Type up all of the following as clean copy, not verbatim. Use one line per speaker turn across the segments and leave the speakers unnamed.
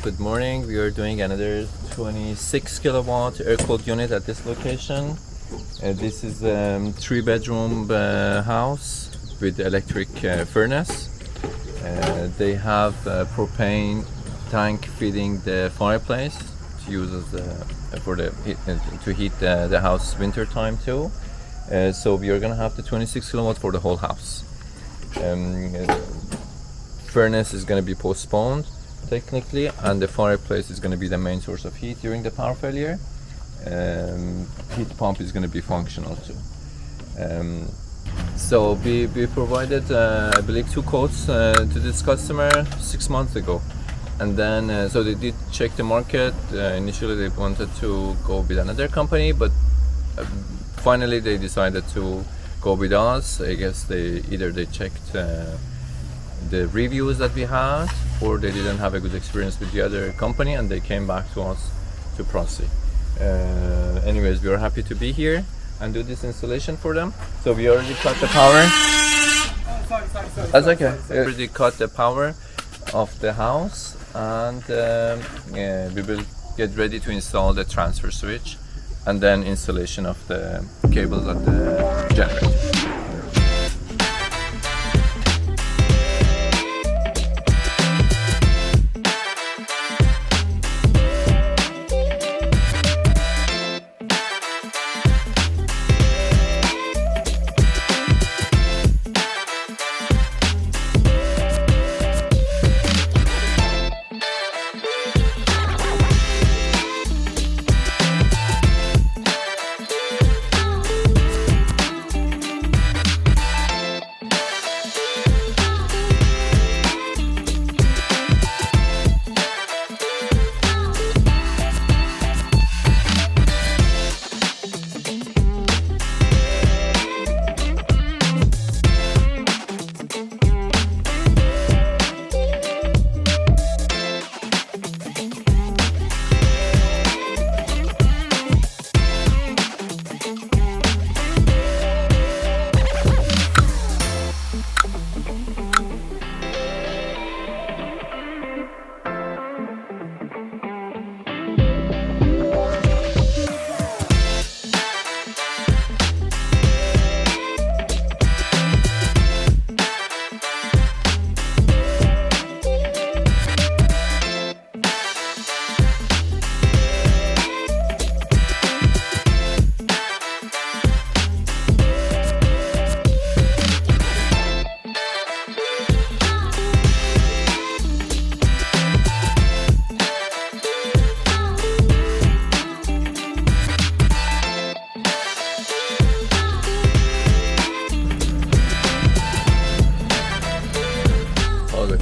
good morning. We are doing another 26 kilowatt air-cooled unit at this location. This is a 3-bedroom house with electric furnace. They have a propane tank feeding the fireplace to use as to heat the house winter time too. So we are gonna have the 26 kilowatt for the whole house. Furnace is going to be postponed technically, and the fireplace is going to be the main source of heat during the power failure. Heat pump is going to be functional too. So we provided I believe 2 quotes to this customer 6 months ago, and then so they did check the market. Initially they wanted to go with another company, but finally they decided to go with us. I guess they checked the reviews that we had, or they didn't have a good experience with the other company and they came back to us to proceed. Anyways, we are happy to be here and do this installation for them. So we already cut the power. Sorry. That's okay. We already cut the power of the house, and we will get ready to install the transfer switch and then installation of the cables at the generator.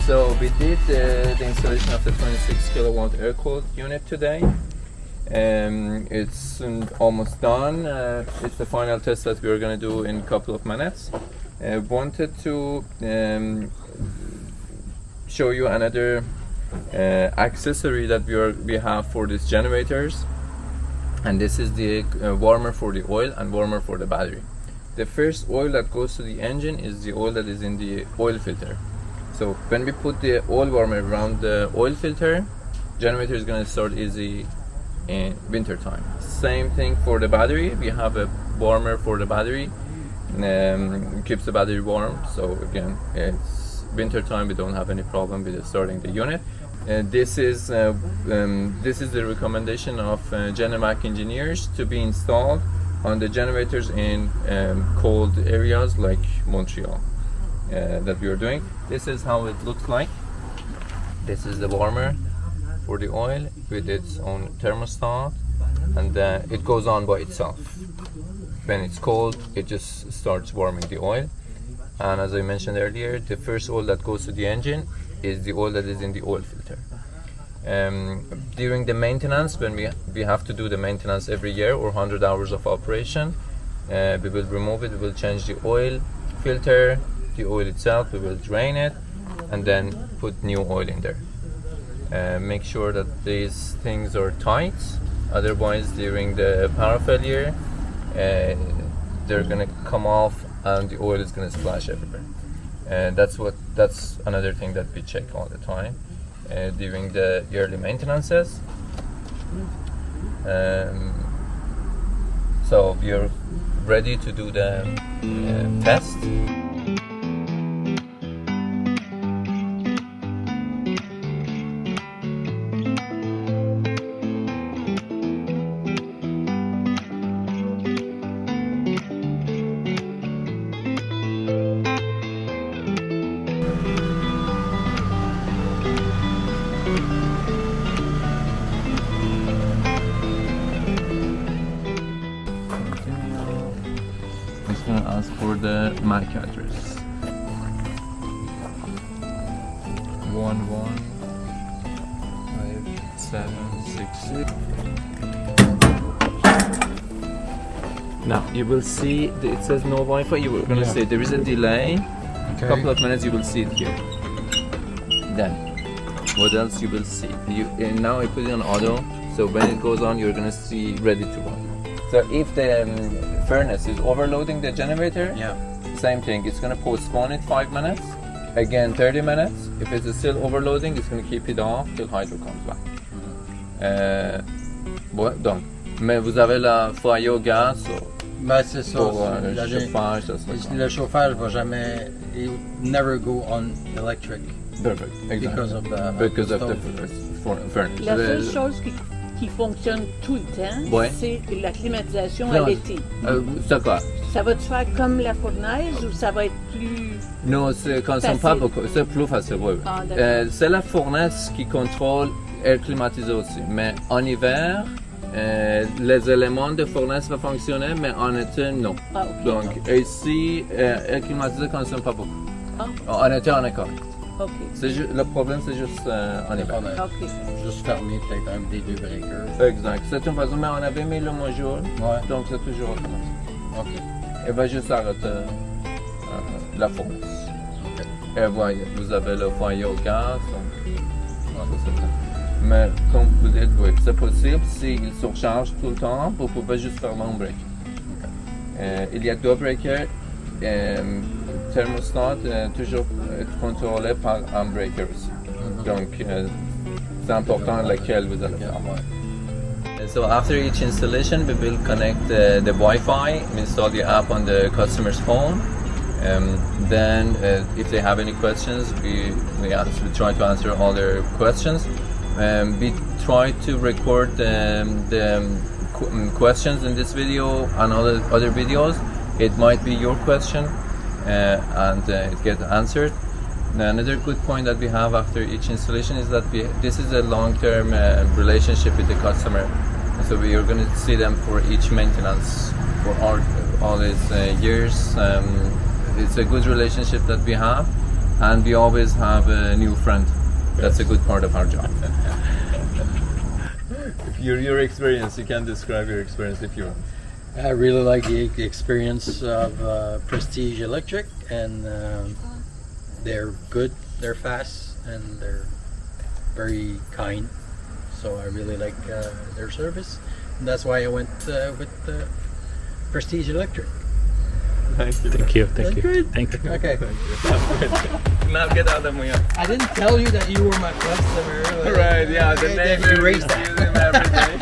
So we did the installation of the 26 kilowatt air-cooled unit today. It's almost done. It's the final test that we're going to do in a couple of minutes. Wanted to show you another accessory that we have for these generators, and this is the warmer for the oil and warmer for the battery. The first oil that goes to the engine is the oil that is in the oil filter. So when we put the oil warmer around the oil filter, generator is going to start easy in winter time. Same thing for the battery. We have a warmer for the battery, keeps the battery warm. So again, it's winter time. We don't have any problem with starting the unit. This is the recommendation of Generac engineers to be installed on the generators in cold areas like Montreal. That we are doing. This is how it looks like. This is the warmer for the oil with its own thermostat, and it goes on by itself. When it's cold, it just starts warming the oil. And as I mentioned earlier, the first oil that goes to the engine is the oil that is in the oil filter. During the maintenance, when we have to do the maintenance every year or 100 hours of operation, we will remove it. We will change the oil filter, the oil itself, we will drain it and then put new oil in there. Make sure that these things are tight, otherwise during the power failure they're gonna come off and the oil is gonna splash everywhere. That's another thing that we check all the time. during the yearly maintenances. So we're ready to do the test. It's going to ask for the MAC address. 11576. Now you will see it says no Wi-Fi. You were going to say there is a delay. A couple of minutes you will see it here. Then what else you will see? And now I put it on auto. So when it goes on, you're going to see ready to run. So if the furnace is overloading the generator, same thing. It's going to postpone it 5 minutes. Again, 30 minutes. If it's still overloading, it's going to keep it off till hydro comes back. Donc, mais vous avez la foyer au gaz.
Ben c'est ça.
Pour le chauffage, ça sera
le chauffage va jamais. It will never go on electric.
Perfect. Exactly.
Because of the
furnace.
La seule chose qui fonctionne tout le temps, c'est la climatisation à l'été.
C'est quoi?
Ça va te faire comme la fournaise ou ça va être plus...
Non, ça ne consomme pas beaucoup. C'est plus facile, oui.
Ah,
c'est la fournaise qui contrôle l'air climatisé aussi. Mais en hiver, les éléments de fournaise vont fonctionner, mais en été, non.
Ah, okay.
Donc ici, l'air climatisé ne consomme pas beaucoup.
Ah.
En été, on est correct.
Okay.
Le problème, c'est juste en hiver.
Okay.
Juste fermer peut-être un des deux breakers.
Exact. C'est une façon, mais on avait mis le module, donc c'est toujours automatique.
Okay.
Elle va juste arrêter la fournaise. Et voyez, vous avez le foyer au gaz. Mais comme vous dites, oui, c'est possible, s'il surcharge tout le temps, vous pouvez juste fermer un breaker. Il y a deux breakers. Thermostat toujours contrôlé par un breaker aussi. Donc c'est important lequel vous allez faire. So after each installation, we will connect the Wi-Fi, install the app on the customer's phone. Then if they have any questions, we try to answer all their questions. We try to record the questions in this video and other videos. It might be your question and it gets answered. Another good point that we have after each installation is that this is a long-term relationship with the customer. So we are going to see them for each maintenance for all these years. It's a good relationship that we have, and we always have a new friend. That's a good part of our job. Your experience, you can describe your experience if you want.
I really like the experience of Prestige Electric, and they're good, they're fast, and they're very kind. So I really like their service, and that's why I went with Prestige Electric.
Thank you.
Thank you. Thank you.
Good.
Thank you.
Okay.
Now get out of my.
I didn't tell you that you were my customer.
Right, yeah, the name
erased that.
use him every day.